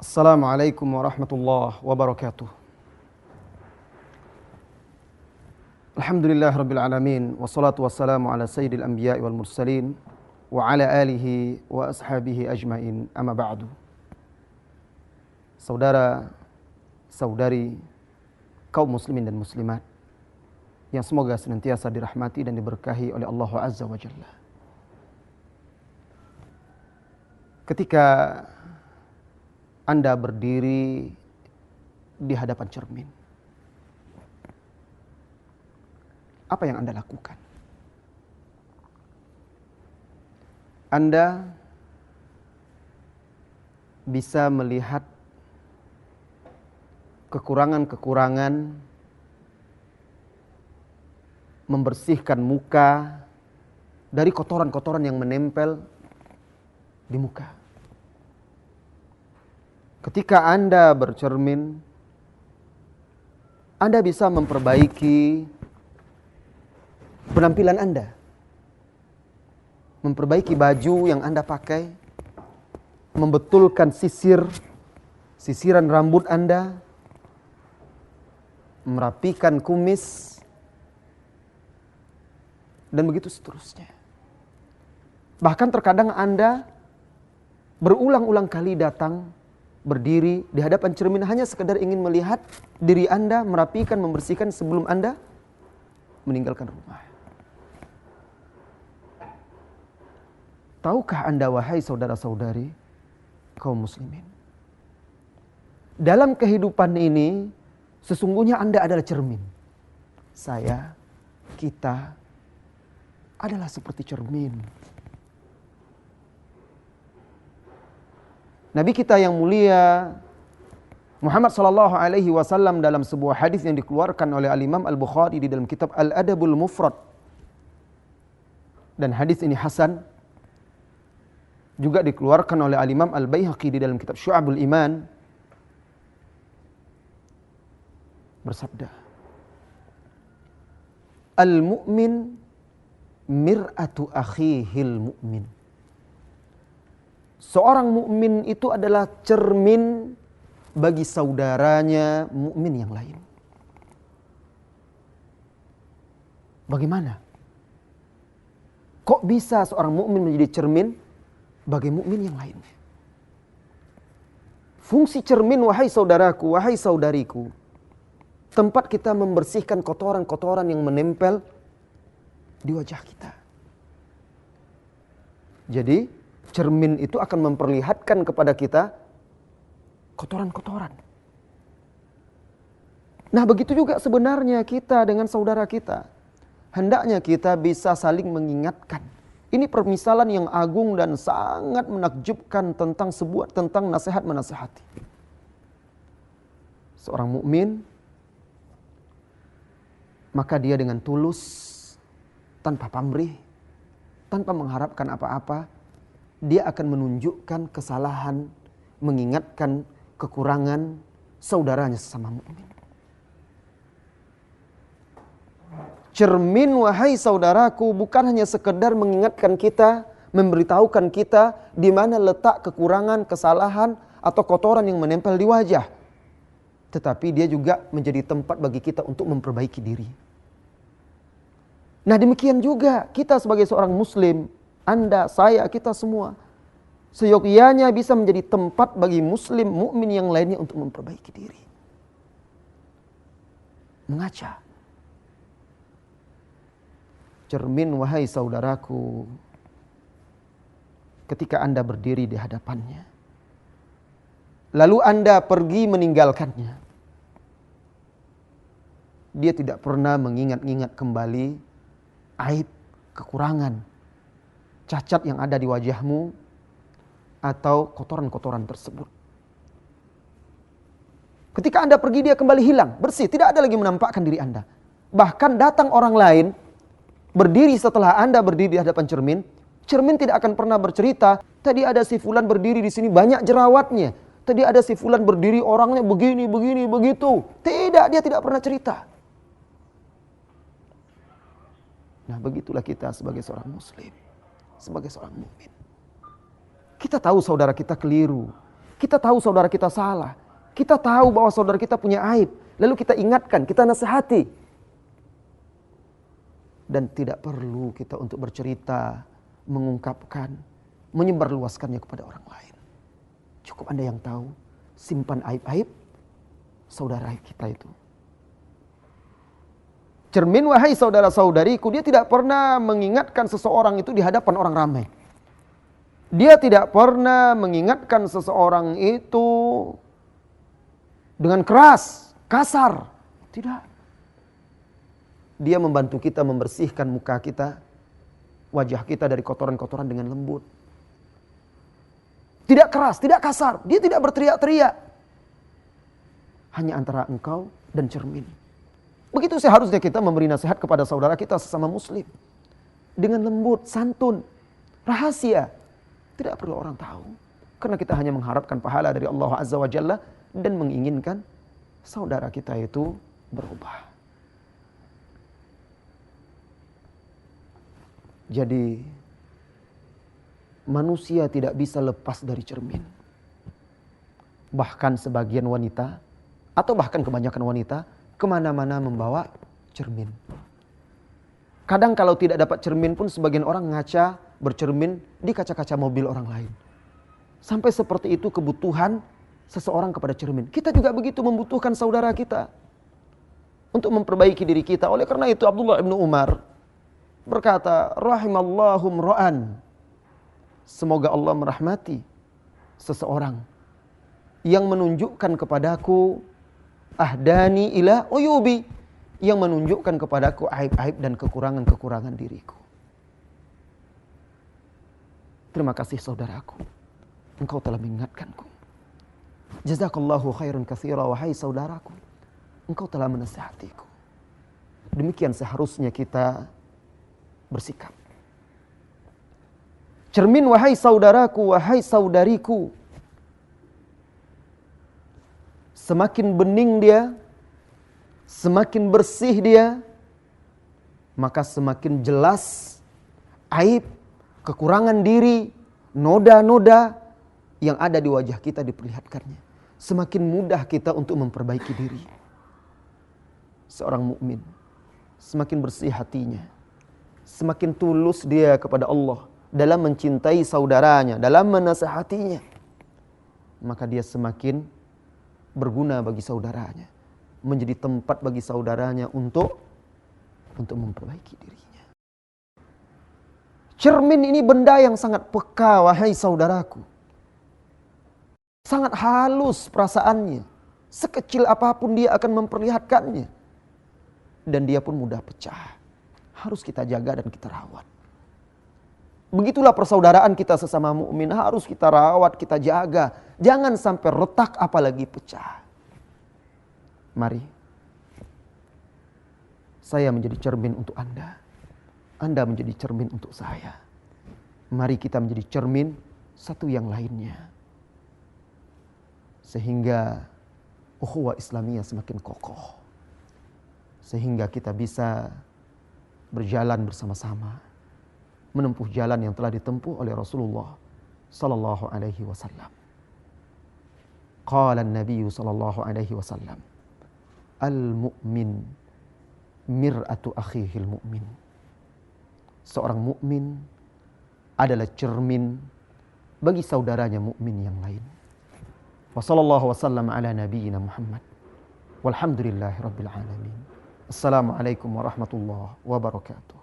Assalamualaikum warahmatullahi wabarakatuh. Alhamdulillah rabbil alamin. Wassalatu wassalamu ala sayyidil anbiya'i wal mursalin wa ala alihi wa ashabihi ajmain. Amma ba'du. Saudara, saudari, kaum muslimin dan muslimat yang semoga senantiasa dirahmati dan diberkahi oleh Allah Azza wa Jalla. Ketika Anda berdiri di hadapan cermin, apa yang Anda lakukan? Anda bisa melihat kekurangan-kekurangan, membersihkan muka dari kotoran-kotoran yang menempel di muka. Ketika Anda bercermin, Anda bisa memperbaiki penampilan Anda, memperbaiki baju yang Anda pakai, membetulkan sisiran rambut Anda, merapikan kumis, dan begitu seterusnya. Bahkan terkadang Anda berulang-ulang kali datang berdiri di hadapan cermin hanya sekedar ingin melihat diri Anda, merapikan, membersihkan sebelum Anda meninggalkan rumah. Tahukah Anda, wahai saudara-saudari kaum muslimin, dalam kehidupan ini sesungguhnya Anda adalah cermin. Saya, kita adalah seperti cermin. Nabi kita yang mulia Muhammad sallallahu alaihi wasallam dalam sebuah hadis yang dikeluarkan oleh Al-Imam Al-Bukhari di dalam kitab Al-Adabul Mufrad, dan hadis ini hasan, juga dikeluarkan oleh Al-Imam Al-Baihaqi di dalam kitab Syu'abul Iman, bersabda, Al-mu'min mir'atu akhihil mu'min. Seorang mukmin itu adalah cermin bagi saudaranya mukmin yang lain. Bagaimana? Kok bisa seorang mukmin menjadi cermin bagi mukmin yang lainnya? Fungsi cermin, wahai saudaraku, wahai saudariku, tempat kita membersihkan kotoran-kotoran yang menempel di wajah kita. Jadi cermin itu akan memperlihatkan kepada kita kotoran-kotoran. Nah, begitu juga sebenarnya kita dengan saudara kita. Hendaknya kita bisa saling mengingatkan. Ini permisalan yang agung dan sangat menakjubkan tentang nasihat menasihati. Seorang mukmin, maka dia dengan tulus, tanpa pamrih, tanpa mengharapkan apa-apa, dia akan menunjukkan kesalahan, mengingatkan kekurangan saudaranya sesama mukmin. Cermin, wahai saudaraku, bukan hanya sekedar mengingatkan kita, memberitahukan kita di mana letak kekurangan, kesalahan, atau kotoran yang menempel di wajah. Tetapi dia juga menjadi tempat bagi kita untuk memperbaiki diri. Nah, demikian juga kita sebagai seorang muslim, Anda, saya, kita semua, seyogyanya bisa menjadi tempat bagi muslim, mukmin yang lainnya untuk memperbaiki diri. Mengaca. Cermin, wahai saudaraku, ketika Anda berdiri di hadapannya, lalu Anda pergi meninggalkannya, dia tidak pernah mengingat-ingat kembali aib, kekurangan, cacat yang ada di wajahmu, atau kotoran-kotoran tersebut. Ketika Anda pergi, dia kembali hilang, bersih, tidak ada lagi menampakkan diri Anda. Bahkan datang orang lain, berdiri setelah Anda berdiri di hadapan cermin, cermin tidak akan pernah bercerita, tadi ada si fulan berdiri di sini banyak jerawatnya, tadi ada si fulan berdiri orangnya begini, begitu. Tidak, dia tidak pernah cerita. Nah, begitulah kita sebagai seorang muslim, sebagai seorang mukmin. Kita tahu saudara kita keliru. Kita tahu saudara kita salah. Kita tahu bahwa saudara kita punya aib. Lalu kita ingatkan, kita nasihati. Dan tidak perlu kita untuk bercerita, mengungkapkan, menyebarluaskannya kepada orang lain. Cukup Anda yang tahu, simpan aib-aib saudara kita itu. Cermin, wahai saudara-saudariku, dia tidak pernah mengingatkan seseorang itu di hadapan orang ramai. Dia tidak pernah mengingatkan seseorang itu dengan keras, kasar. Tidak. Dia membantu kita membersihkan muka kita, wajah kita dari kotoran-kotoran dengan lembut. Tidak keras, tidak kasar. Dia tidak berteriak-teriak. Hanya antara engkau dan cermin. Begitu seharusnya kita memberi nasihat kepada saudara kita sesama muslim. Dengan lembut, santun, rahasia. Tidak perlu orang tahu. Karena kita hanya mengharapkan pahala dari Allah Azza wa Jalla dan menginginkan saudara kita itu berubah. Jadi manusia tidak bisa lepas dari cermin. Bahkan sebagian wanita atau bahkan kebanyakan wanita kemana-mana membawa cermin. Kadang kalau tidak dapat cermin pun sebagian orang ngaca bercermin di kaca-kaca mobil orang lain. Sampai seperti itu kebutuhan seseorang kepada cermin. Kita juga begitu membutuhkan saudara kita untuk memperbaiki diri kita. Oleh karena itu Abdullah bin Umar berkata, rahimallahu mra'an. Semoga Allah merahmati seseorang yang menunjukkan kepadaku ahdani ila uyubi, yang menunjukkan kepadaku aib-aib dan kekurangan-kekurangan diriku. Terima kasih saudaraku, engkau telah mengingatkanku. Jazakallahu khairan katsira, wahai saudaraku, engkau telah menasihatiku. Demikian seharusnya kita bersikap. Cermin, wahai saudaraku, wahai saudariku. Semakin bening dia, semakin bersih dia, maka semakin jelas aib, kekurangan diri, noda-noda yang ada di wajah kita diperlihatkannya. Semakin mudah kita untuk memperbaiki diri. Seorang mukmin semakin bersih hatinya, semakin tulus dia kepada Allah dalam mencintai saudaranya, dalam menasihatinya, maka dia semakin berguna bagi saudaranya, menjadi tempat bagi saudaranya untuk memperbaiki dirinya. Cermin ini benda yang sangat peka, wahai saudaraku. Sangat halus perasaannya. Sekecil apapun dia akan memperlihatkannya. Dan dia pun mudah pecah. Harus kita jaga dan kita rawat. Begitulah persaudaraan kita sesama mukmin, harus kita rawat, kita jaga. Jangan sampai retak apalagi pecah. Mari saya menjadi cermin untuk Anda. Anda menjadi cermin untuk saya. Mari kita menjadi cermin satu yang lainnya. Sehingga ukhuwah Islamiyah semakin kokoh. Sehingga kita bisa berjalan bersama-sama, menempuh jalan yang telah ditempuh oleh Rasulullah sallallahu alaihi wasallam. Qala an-nabiy sallallahu alaihi wasallam, al-mu'min mir'atu akhihil mu'min. Seorang mukmin adalah cermin bagi saudaranya mukmin yang lain. Wa sallallahu wasallam ala nabiyyina Muhammad. Walhamdulillahirabbil alamin. Assalamualaikum warahmatullahi wabarakatuh.